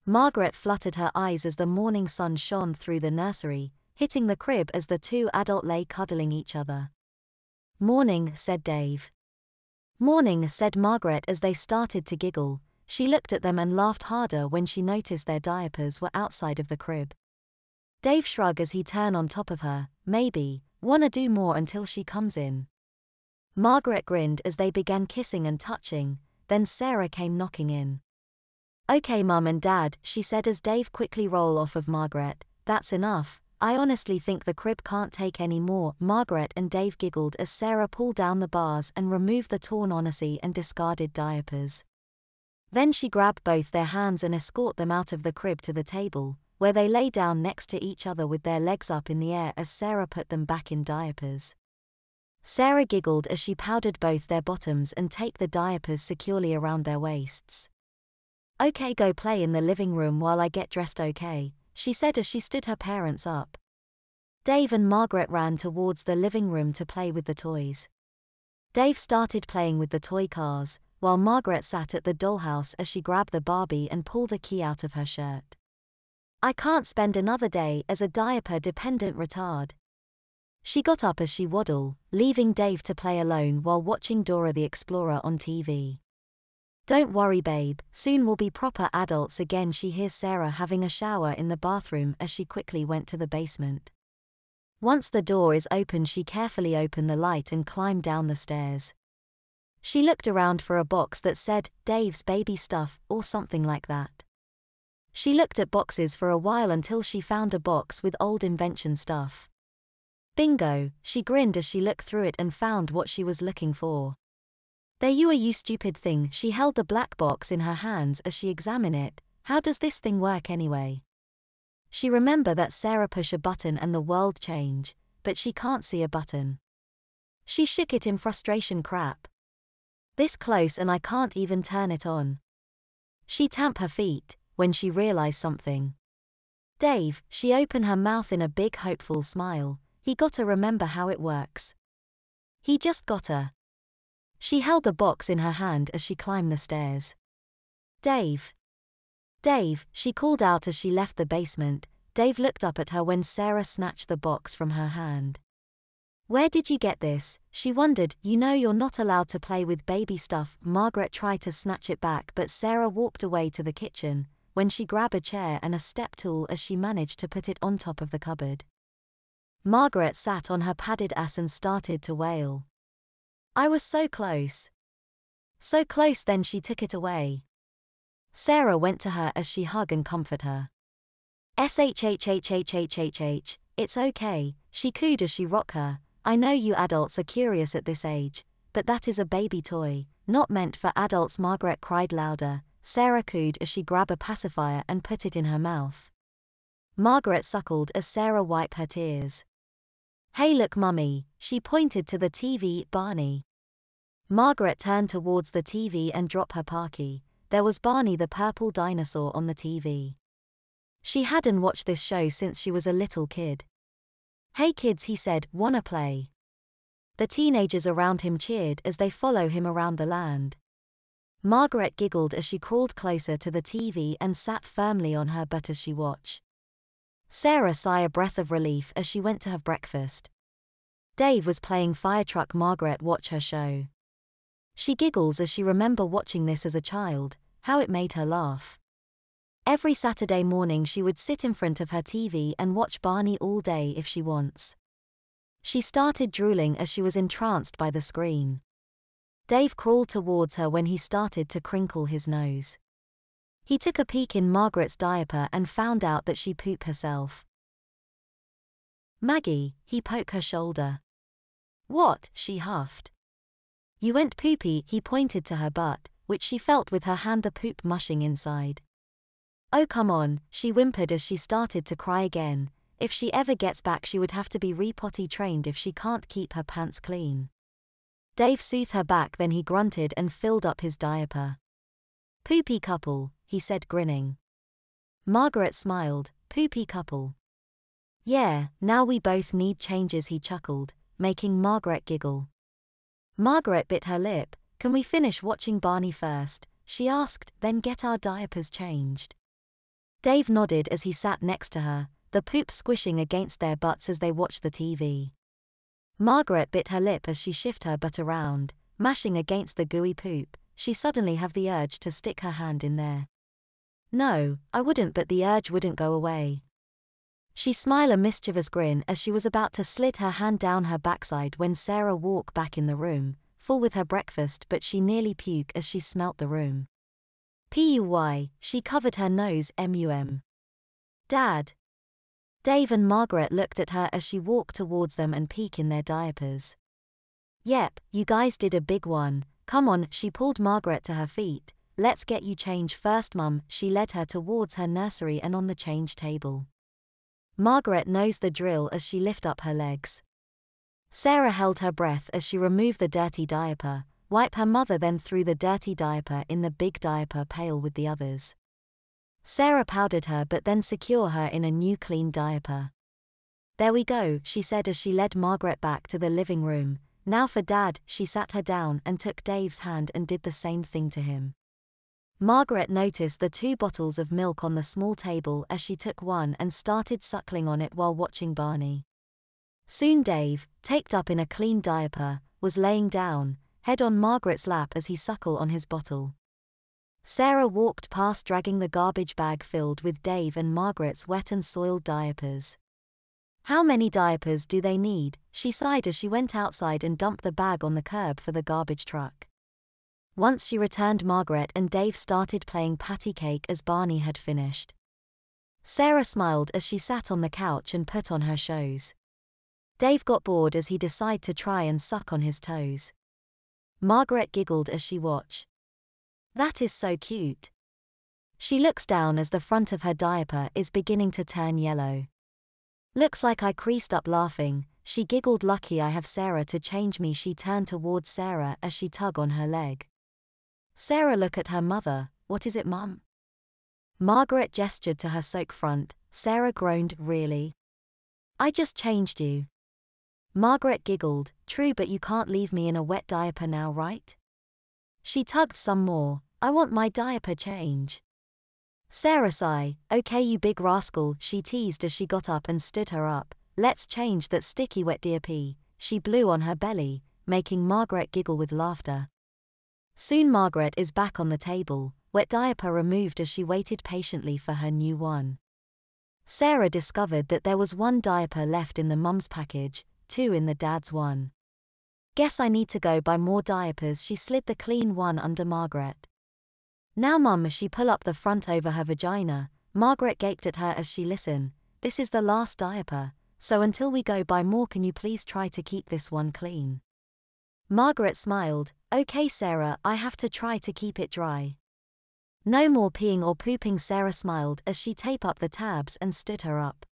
Margaret fluttered her eyes as the morning sun shone through the nursery, hitting the crib as the two adults lay cuddling each other. "Morning," said Dave. "Morning," said Margaret as they started to giggle. She looked at them and laughed harder when she noticed their diapers were outside of the crib. Dave shrugged as he turned on top of her. "Maybe, wanna do more until she comes in." Margaret grinned as they began kissing and touching, then Sarah came knocking in. "Okay, Mum and Dad," she said as Dave quickly rolled off of Margaret. "That's enough. I honestly think the crib can't take any more." Margaret and Dave giggled as Sarah pulled down the bars and removed the torn onesie and discarded diapers. Then she grabbed both their hands and escorted them out of the crib to the table, where they lay down next to each other with their legs up in the air as Sarah put them back in diapers. Sarah giggled as she powdered both their bottoms and taped the diapers securely around their waists. "Okay, go play in the living room while I get dressed, okay?" she said as she stood her parents up. Dave and Margaret ran towards the living room to play with the toys. Dave started playing with the toy cars, while Margaret sat at the dollhouse as she grabbed the Barbie and pulled the key out of her shirt. "I can't spend another day as a diaper-dependent retard." She got up as she waddled, leaving Dave to play alone while watching Dora the Explorer on TV. "Don't worry, babe, soon we'll be proper adults again." She hears Sarah having a shower in the bathroom as she quickly went to the basement. Once the door is open, she carefully opened the light and climbed down the stairs. She looked around for a box that said, "Dave's baby stuff," or something like that. She looked at boxes for a while until she found a box with old invention stuff. Bingo, she grinned as she looked through it and found what she was looking for. "There you are, you stupid thing." She held the black box in her hands as she examined it. "How does this thing work anyway?" She remembered that Sarah pushed a button and the world changed, but she can't see a button. She shook it in frustration. "Crap. This close and I can't even turn it on." She tamped her feet when she realized something. "Dave," she opened her mouth in a big hopeful smile. "He gotta remember how it works. He just gotta." She held the box in her hand as she climbed the stairs. "Dave. Dave," she called out as she left the basement. Dave looked up at her when Sarah snatched the box from her hand. "Where did you get this?" she wondered. "You know you're not allowed to play with baby stuff." Margaret tried to snatch it back, but Sarah walked away to the kitchen, when she grabbed a chair and a step tool as she managed to put it on top of the cupboard. Margaret sat on her padded ass and started to wail. "I was so close. So close." Then she took it away. Sarah went to her as she hugged and comforted her. "Shhhhhhhh, it's okay," she cooed as she rocked her. "I know you adults are curious at this age, but that is a baby toy, not meant for adults." Margaret cried louder. Sarah cooed as she grabbed a pacifier and put it in her mouth. Margaret suckled as Sarah wiped her tears. "Hey look, Mummy," she pointed to the TV. "Barney." Margaret turned towards the TV and dropped her parky. There was Barney the purple dinosaur on the TV. She hadn't watched this show since she was a little kid. "Hey kids," he said, "wanna play?" The teenagers around him cheered as they followed him around the land. Margaret giggled as she crawled closer to the TV and sat firmly on her butt as she watched. Sarah sighed a breath of relief as she went to have breakfast. Dave was playing fire truck. Margaret watched her show. She giggles as she remembered watching this as a child, how it made her laugh. Every Saturday morning she would sit in front of her TV and watch Barney all day if she wants. She started drooling as she was entranced by the screen. Dave crawled towards her when he started to crinkle his nose. He took a peek in Margaret's diaper and found out that she pooped herself. "Maggie," he poked her shoulder. "What?" she huffed. "You went poopy." He pointed to her butt, which she felt with her hand, the poop mushing inside. "Oh come on," she whimpered as she started to cry again. If she ever gets back she would have to be re-potty trained if she can't keep her pants clean. Dave soothed her back, then he grunted and filled up his diaper. "Poopy couple," he said, grinning. Margaret smiled. "Poopy couple. Yeah, now we both need changes," he chuckled, making Margaret giggle. Margaret bit her lip. "Can we finish watching Barney first?" she asked, "then get our diapers changed?" Dave nodded as he sat next to her, the poop squishing against their butts as they watched the TV. Margaret bit her lip as she shifted her butt around, mashing against the gooey poop. She suddenly have the urge to stick her hand in there. No, I wouldn't, but the urge wouldn't go away. She smiled a mischievous grin as she was about to slid her hand down her backside when Sarah walked back in the room, full with her breakfast, but she nearly puked as she smelt the room. Puy, she covered her nose. Dad. Dave and Margaret looked at her as she walked towards them and peeked in their diapers. Yep, you guys did a big one. Come on, she pulled Margaret to her feet. Let's get you changed first, Mum. She led her towards her nursery and on the change table. Margaret knows the drill as she lifted up her legs. Sarah held her breath as she removed the dirty diaper, wiped her mother, then threw the dirty diaper in the big diaper pail with the others. Sarah powdered her but then secured her in a new clean diaper. There we go, she said as she led Margaret back to the living room. Now for Dad. She sat her down and took Dave's hand and did the same thing to him. Margaret noticed the 2 bottles of milk on the small table as she took one and started suckling on it while watching Barney. Soon Dave, taped up in a clean diaper, was laying down, head on Margaret's lap as he suckled on his bottle. Sarah walked past dragging the garbage bag filled with Dave and Margaret's wet and soiled diapers. How many diapers do they need? She sighed as she went outside and dumped the bag on the curb for the garbage truck. Once she returned, Margaret and Dave started playing patty cake as Barney had finished. Sarah smiled as she sat on the couch and put on her shows. Dave got bored as he decided to try and suck on his toes. Margaret giggled as she watched. That is so cute. She looks down as the front of her diaper is beginning to turn yellow. Looks like I creased up laughing. She giggled. Lucky I have Sarah to change me. She turned towards Sarah as she tugged on her leg. Sarah looked at her mother. What is it, Mum? Margaret gestured to her soak front. Sarah groaned. Really? I just changed you. Margaret giggled. True, but you can't leave me in a wet diaper now, right? She tugged some more. I want my diaper change. Sarah sighed. Okay, you big rascal, she teased as she got up and stood her up. Let's change that sticky wet diaper. She blew on her belly, making Margaret giggle with laughter. Soon Margaret is back on the table, wet diaper removed as she waited patiently for her new one. Sarah discovered that there was 1 diaper left in the mum's package, 2 in the dad's one. Guess I need to go buy more diapers. She slid the clean one under Margaret. Now Mum, she pulled up the front over her vagina. Margaret gaped at her as she listened. This is the last diaper, so until we go buy more, can you please try to keep this one clean? Margaret smiled. Okay Sarah, I have to try to keep it dry. No more peeing or pooping. Sarah smiled as she taped up the tabs and stood her up.